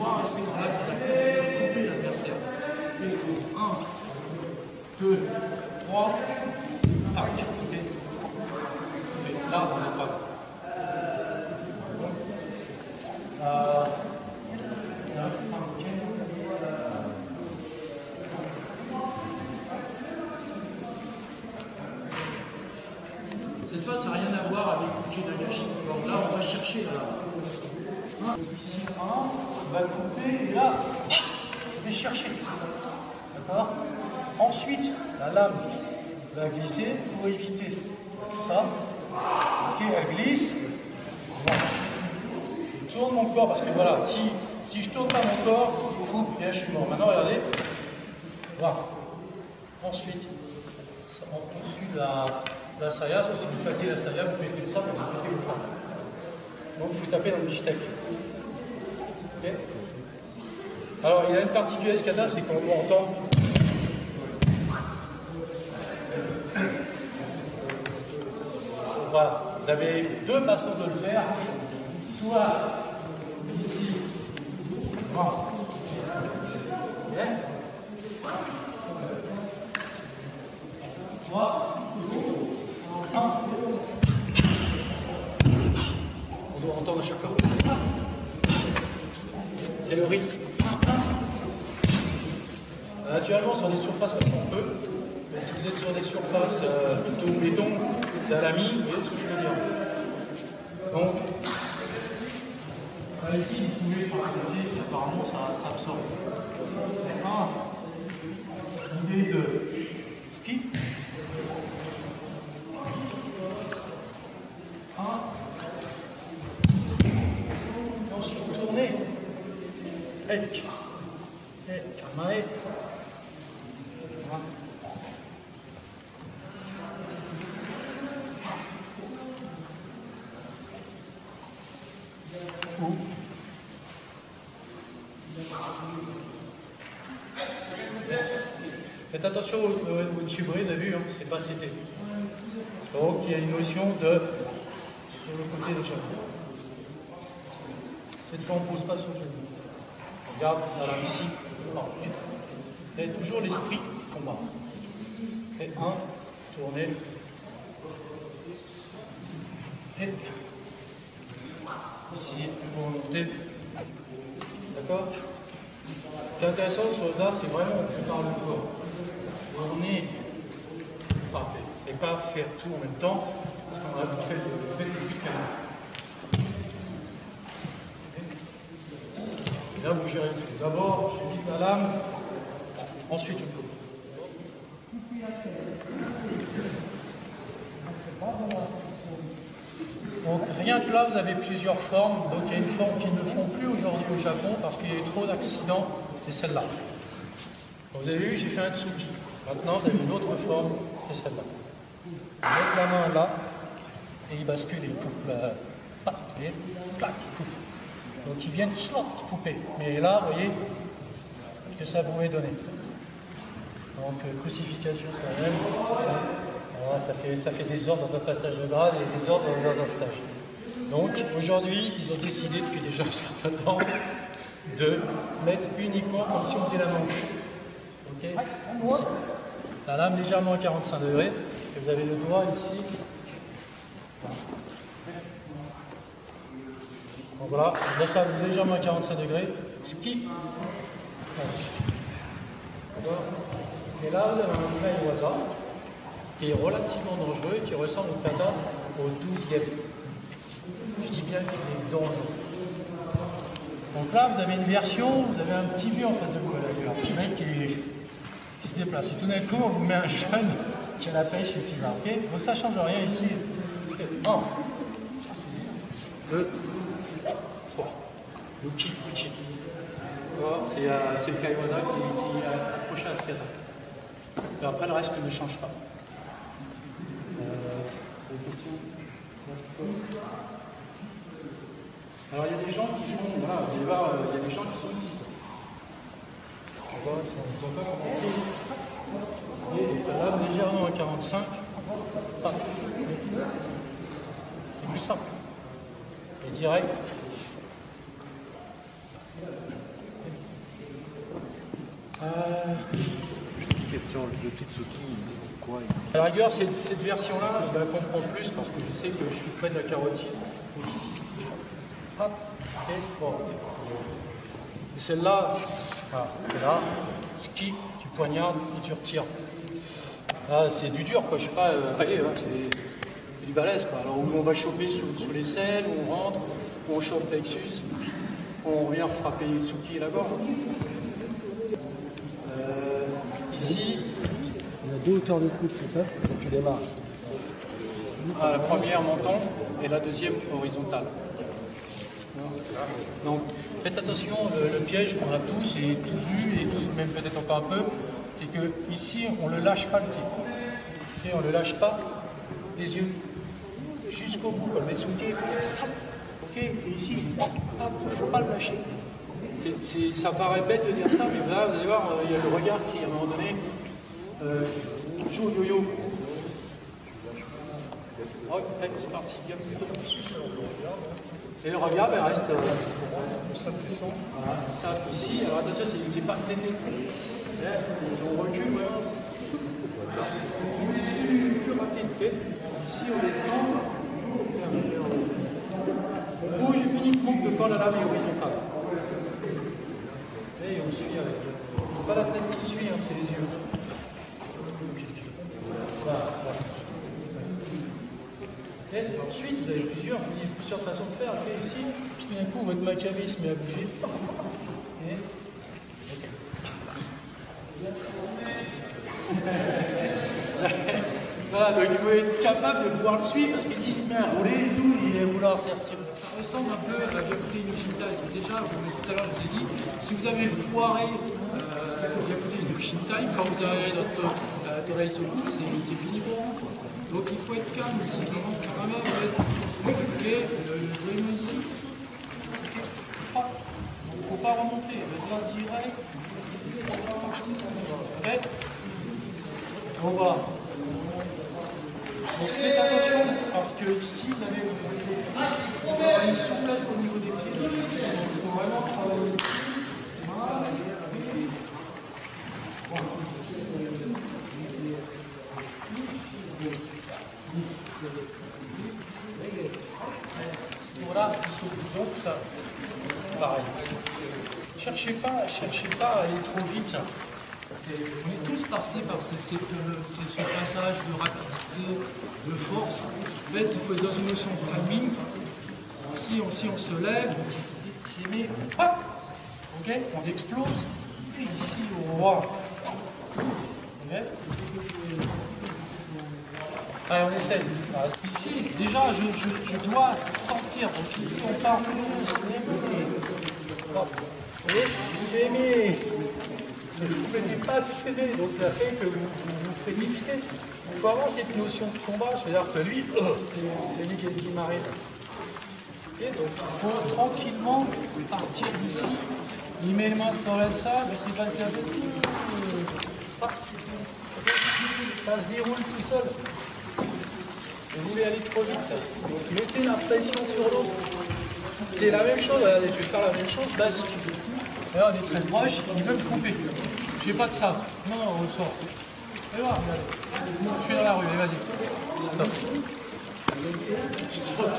pas rester dans l'axe de la tête, couper l'adversaire. 1, 2, 3, tac, ok. Là, on n'est pas. Cette fois, ça n'a rien à voir avec le pied d'Agashi. Donc là, on va chercher là. Ici, on va couper et là, je vais chercher. D'accord? Ensuite, la lame va glisser pour éviter ça. Ok, elle glisse. Voilà. Je tourne mon corps parce que voilà, si je tourne pas mon corps, je coupe et là je suis mort. Maintenant, regardez. Voilà. Ensuite, on poursuit la saya. Si vous flattez la saya, vous mettez le sang et vous mettez le corps. Donc, il faut taper dans le beefsteak. Okay. Alors, il y a une particularité kata, c'est qu'on entend. Voilà. Vous avez deux façons de le faire. Soit ici. Voilà. Okay. 3, 1. On doit entendre à chaque fois. C'est le rythme. Naturellement, sur des surfaces comme on peut, mais si vous êtes sur des surfaces plutôt béton, d'alami, vous voyez ce que je veux dire. Donc, ici, vous pouvez pratiquer, apparemment, ça absorbe. L'idée de ski. Ensuite, tourner. Et calmer. Faites attention au chibré, vous avez vu, hein, c'est pas cité. Donc il y a une notion de sur le côté déjà. Cette fois on ne pose pas sur le genou. Regarde, voilà ici. Et toujours l'esprit combat. Et 1, tournez. Et ici, vous remontez. D'accord? Ce qui est intéressant sur là, c'est vraiment par le corps. Tourner, frapper. Et pas faire tout en même temps, parce qu'on a fait le but quand même. Et là, vous gérez tout. D'abord, je vide la lame, ensuite je coupe. Donc rien que là, vous avez plusieurs formes. Donc il y a une forme qu'ils ne font plus aujourd'hui au Japon parce qu'il y a eu trop d'accidents, c'est celle-là. Vous avez vu, j'ai fait un tsuki. Maintenant, vous avez une autre forme, c'est celle-là. Vous mettez la main là, et il bascule, il coupe la patte, et clac, il coupe. Donc ils viennent slot couper. Mais là, vous voyez, ce que ça pouvait donner. Donc crucifixion sur elle. Voilà, ça fait des ordres dans un passage de grade et des ordres dans un stage. Donc aujourd'hui, ils ont décidé, depuis déjà un certain temps, de mettre uniquement comme si on faisait la manche. Okay. Ici. La lame légèrement à 45 degrés, et vous avez le doigt ici. Donc voilà, là ça légèrement à 45 degrés, ski. Et là, vous avez un kai waza qui est relativement dangereux et qui ressemble au kata au 12e. Je dis bien qu'il est dangereux. Donc là, vous avez une version, vous avez un petit vieux en face de vous, là, un mec qui se déplace. Et tout d'un coup, on vous met un jeune qui a la pêche et qui va. Okay, donc ça ne change rien ici. 1, 2, 3. Uchi, uchi. C'est le kaiwaza qui est accroché à ce kata. Et après, le reste ne change pas. Alors, il y a des gens qui font, voilà, vous allez voir, il y a des gens qui sont ici. On voit, ils sont encore en et là, légèrement à 45. Ah. C'est plus simple. Et direct. question, le Kitsuki, pourquoi À la rigueur, cette version-là, je la comprends plus parce que je sais que je suis près de la carotide. Hop, et bon. Et celle-là, voilà, et là, ski, tu poignardes et tu retires. Là, c'est du dur, quoi. Je sais pas, allez, c'est du balèze, quoi. Alors, où on va choper sous les selles, où on rentre, où on chope plexus, où on vient frapper Tsuki là-bas. Ici. Il y a deux hauteurs de coude, c'est ça? Donc tu démarres. Ah, la première menton et la deuxième horizontale. Donc faites attention, le piège qu'on a tous et tous eu et tous même peut-être encore un peu, c'est que ici on ne le lâche pas le type. Et on ne le lâche pas les yeux jusqu'au bout, comme le Metsuke. Ok, et ici, il ne faut pas le lâcher. Ça paraît bête de dire ça, mais là vous allez voir, il y a le regard qui à un moment donné joue au yo-yo. Oh, c'est parti. Et le regard, il reste ça descend. Voilà. Ça, ici, alors attention, c'est pas cédé. Si on recule, vraiment. Plus rapide. Ici, on descend. On bouge uniquement le col à la main horizontale. Et on suit avec. Pas la tête qui suit, hein, c'est les yeux. Voilà. Et ensuite, vous avez plusieurs façons de faire. Okay, ici, puis tout d'un coup, votre macabé se met à bouger. Et... voilà, donc il faut être capable de pouvoir le suivre, parce que s'il se met à rouler et tout, il va vouloir s'arrêter. Ça ressemble un peu à la Yakuté Nishintai. Déjà, tout à l'heure, je vous ai dit, si vous avez foiré Yakuté Nishintai, quand vous arrivez dans Torai Soku, c'est fini pour vous. Donc il faut être calme ici, vraiment caramel, ok, le voyons ici, ok, il ne faut pas remonter, il va être là direct, ok, on va. Donc faites attention, parce que ici vous avez une souplesse au niveau des pieds, donc il faut vraiment travailler. Voilà. Voilà, donc ça, pareil. Cherchez pas à aller trop vite. On est tous passés par ce passage de rapidité, de force. En fait, il faut être dans une notion de timing. Si on se lève, on met, hop, ok, on explose. Et ici, on voit. Okay. Allez, on essaie. Ici, déjà, je dois sortir. Donc ici, on part. Vous voyez, c'est mis. Ne vous mettez pas de céder. Donc, il a fait que vous précipitez. Il faut avoir cette notion de combat. C'est-à-dire que lui, qu'est-ce qui m'arrive? Donc, il faut tranquillement partir d'ici. Il met les mains sur la salle, mais c'est pas le cas de tout. Ça se déroule tout seul. Vous voulez aller trop vite, donc mettez la pression sur l'autre. C'est la même chose, regardez, je vais faire la même chose, basique. Là, on est très proche, il veut me couper. J'ai pas de ça. Non, on ressort. Et voilà, regardez. Je suis dans la rue, vas-y. Stop. Stop.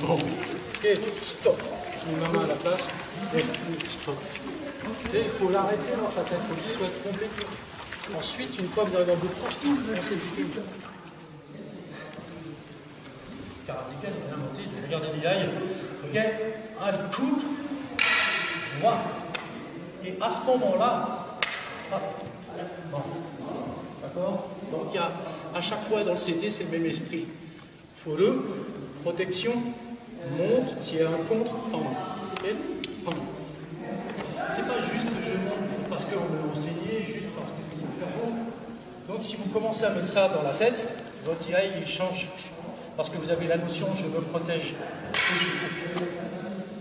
Bon. Ok, stop. Une main à la place. Et stop. Et il faut l'arrêter dans sa tête, il faut qu'il soit trompé. Ensuite, une fois que vous arrivez dans le course, on s'étiquette. Karatéka, il a inventé, regardez les aïe. Ok, allez, coupe, moi. Et à ce moment-là, bon. D'accord. Donc il y a à chaque fois dans le CT, c'est le même esprit. Il faut le protection, monte, s'il y a un contre, pendant. Ok, pendant. C'est pas juste que je monte parce qu'on me l'a enseigné, juste parce que c'est faire bon. Donc si vous commencez à mettre ça dans la tête, votre IAI il change. Parce que vous avez la notion je me protège et je coupe.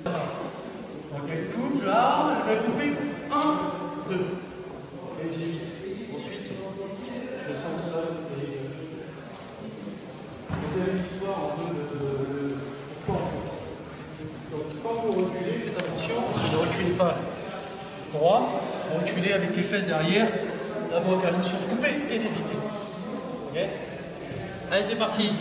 Donc elle coupe, là, je vais couper. 1, 2. Et j'évite. Ensuite, je sens le sol et il y a une histoire un peu de force. Donc quand vous reculez, faites attention, ne reculez pas droit, vous reculez avec les fesses derrière d'abord la notion de couper et d'éviter. Ok. Allez, c'est parti.